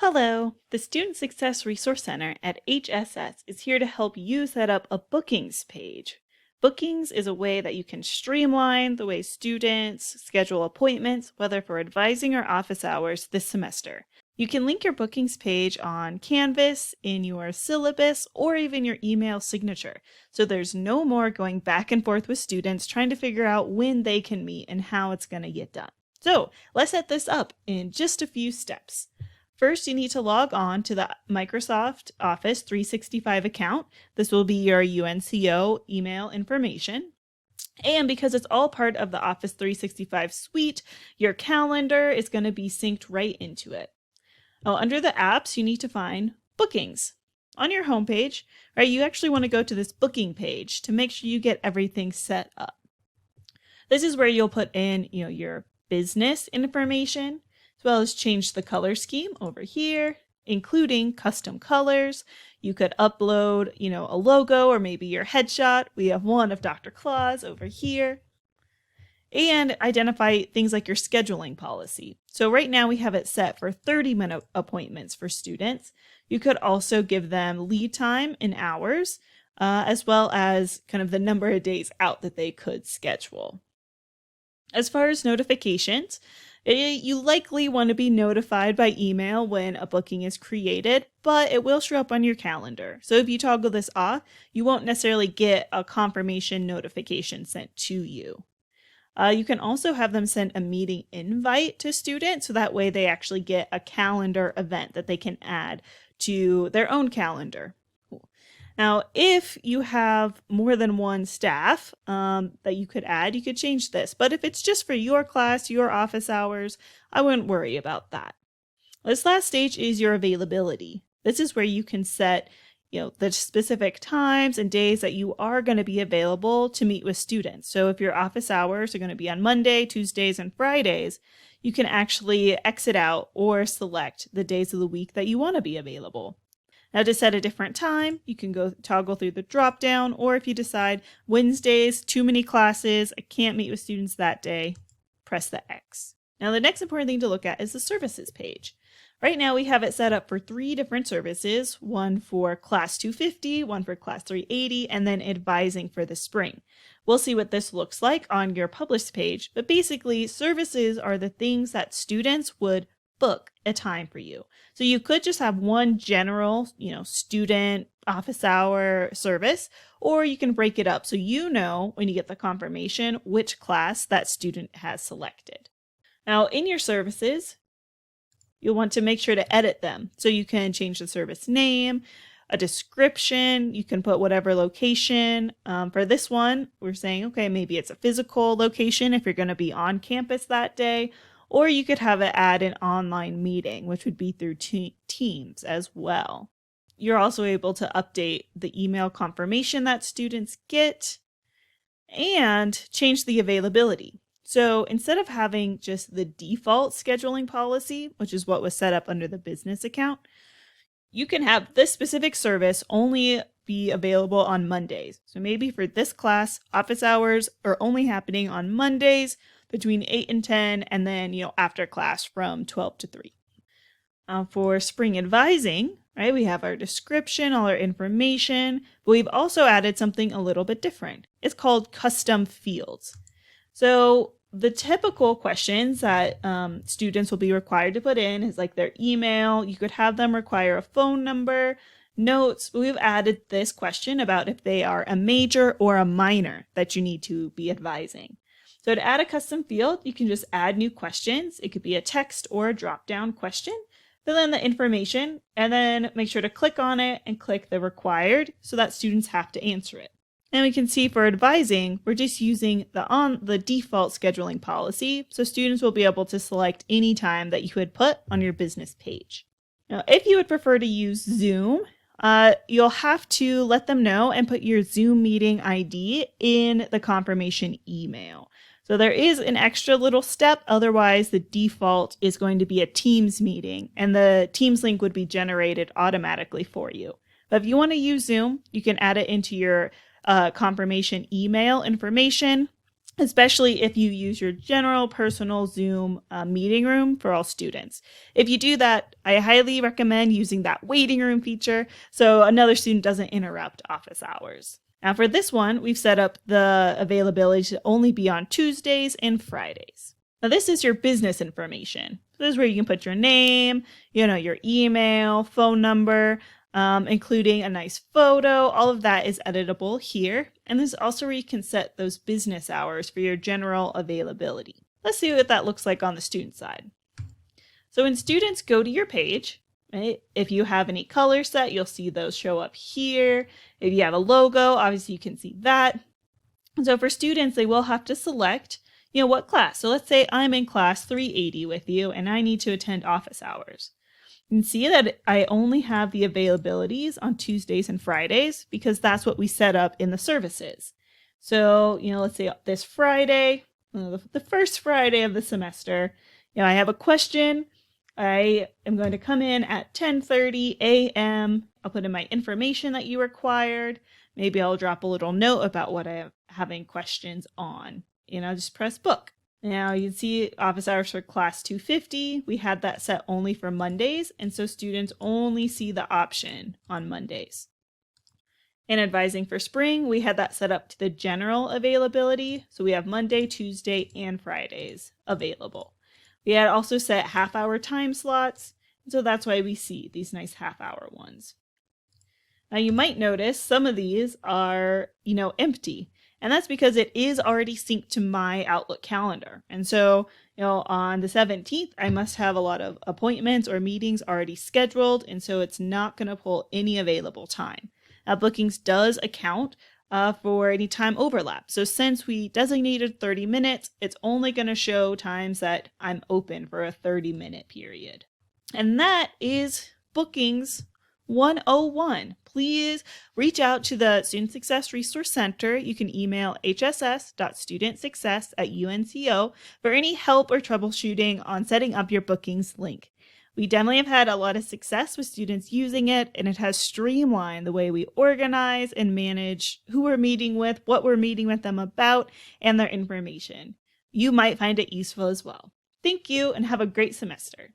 Hello, the Student Success Resource Center at HSS is here to help you set up a bookings page. Bookings is a way that you can streamline the way students schedule appointments, whether for advising or office hours this semester. You can link your bookings page on Canvas, in your syllabus, or even your email signature. So there's no more going back and forth with students trying to figure out when they can meet and how it's going to get done. So let's set this up in just a few steps. First, you need to log on to the Microsoft Office 365 account. This will be your UNCO email information. And because it's all part of the Office 365 suite, your calendar is going to be synced right into it. Now, under the apps, you need to find Bookings. On your homepage, right, you actually want to go to this booking page to make sure you get everything set up. This is where you'll put in, your business information, as well as change the color scheme over here, including custom colors. You could upload, a logo or maybe your headshot. We have one of Dr. Claus over here. And identify things like your scheduling policy. So right now we have it set for 30-minute appointments for students. You could also give them lead time in hours, as well as kind of the number of days out that they could schedule. As far as notifications, you likely want to be notified by email when a booking is created, but it will show up on your calendar. So if you toggle this off, you won't necessarily get a confirmation notification sent to you. You can also have them send a meeting invite to students, so that way they actually get a calendar event that they can add to their own calendar. Now, if you have more than one staff that you could add, you could change this. But if it's just for your class, your office hours, I wouldn't worry about that. This last stage is your availability. This is where you can set the specific times and days that you are going to be available to meet with students. So if your office hours are going to be on Monday, Tuesdays, and Fridays, you can actually exit out or select the days of the week that you want to be available. Now, to set a different time, you can go toggle through the drop down, or if you decide Wednesdays, too many classes, I can't meet with students that day, press the X. Now, the next important thing to look at is the services page. Right now, we have it set up for 3 different services, one for Class 250, one for Class 380, and then advising for the spring. We'll see what this looks like on your published page, but basically, services are the things that students would book a time for you. So you could just have one general, student office hour service, or you can break it up so when you get the confirmation which class that student has selected. Now, in your services, you'll want to make sure to edit them. So you can change the service name, a description, you can put whatever location. For this one, we're saying, okay, maybe it's a physical location if you're going to be on campus that day, or you could have it add an online meeting, which would be through Teams as well. You're also able to update the email confirmation that students get and change the availability. So instead of having just the default scheduling policy, which is what was set up under the business account, you can have this specific service only be available on Mondays. So maybe for this class, office hours are only happening on Mondays between 8 and 10, and then, after class from 12 to 3. For spring advising, right, we have our description, all our information, but we've also added something a little bit different. It's called custom fields. So the typical questions that students will be required to put in is like their email. You could have them require a phone number, notes. We've added this question about if they are a major or a minor that you need to be advising. So to add a custom field, you can just add new questions. It could be a text or a drop-down question. Fill in the information and then make sure to click on it and click the required so that students have to answer it. And we can see for advising, we're just using the default scheduling policy, so students will be able to select any time that you would put on your business page. Now, if you would prefer to use Zoom, you'll have to let them know and put your Zoom meeting ID in the confirmation email. So there is an extra little step, otherwise the default is going to be a Teams meeting, and the Teams link would be generated automatically for you. But if you want to use Zoom, you can add it into your confirmation email information, especially if you use your general personal Zoom meeting room for all students. If you do that, I highly recommend using that waiting room feature so another student doesn't interrupt office hours. Now for this one, we've set up the availability to only be on Tuesdays and Fridays. Now this is your business information. This is where you can put your name, your email, phone number, including a nice photo. All of that is editable here. And this is also where you can set those business hours for your general availability. Let's see what that looks like on the student side. So when students go to your page, right, if you have any color set, you'll see those show up here. If you have a logo, obviously you can see that. And so for students, they will have to select, what class. So let's say I'm in class 380 with you and I need to attend office hours. You can see that I only have the availabilities on Tuesdays and Fridays because that's what we set up in the services. So, let's say this Friday, the first Friday of the semester, I have a question. I am going to come in at 10:30 a.m. I'll put in my information that you required. Maybe I'll drop a little note about what I am having questions on. I'll just press book. Now you can see office hours for class 250. We had that set only for Mondays, and so students only see the option on Mondays. In advising for spring, we had that set up to the general availability. So we have Monday, Tuesday, and Fridays available. We had also set half-hour time slots, so that's why we see these nice half-hour ones. Now you might notice some of these are, empty. And that's because it is already synced to my Outlook calendar. And so, on the 17th, I must have a lot of appointments or meetings already scheduled. And so it's not going to pull any available time. Now, Bookings does account for any time overlap. So since we designated 30 minutes, it's only going to show times that I'm open for a 30-minute period. And that is Bookings 101. Please reach out to the Student Success Resource Center. You can email hss.studentsuccess@unco for any help or troubleshooting on setting up your bookings link. We definitely have had a lot of success with students using it, and it has streamlined the way we organize and manage who we're meeting with, what we're meeting with them about, and their information. You might find it useful as well. Thank you, and have a great semester.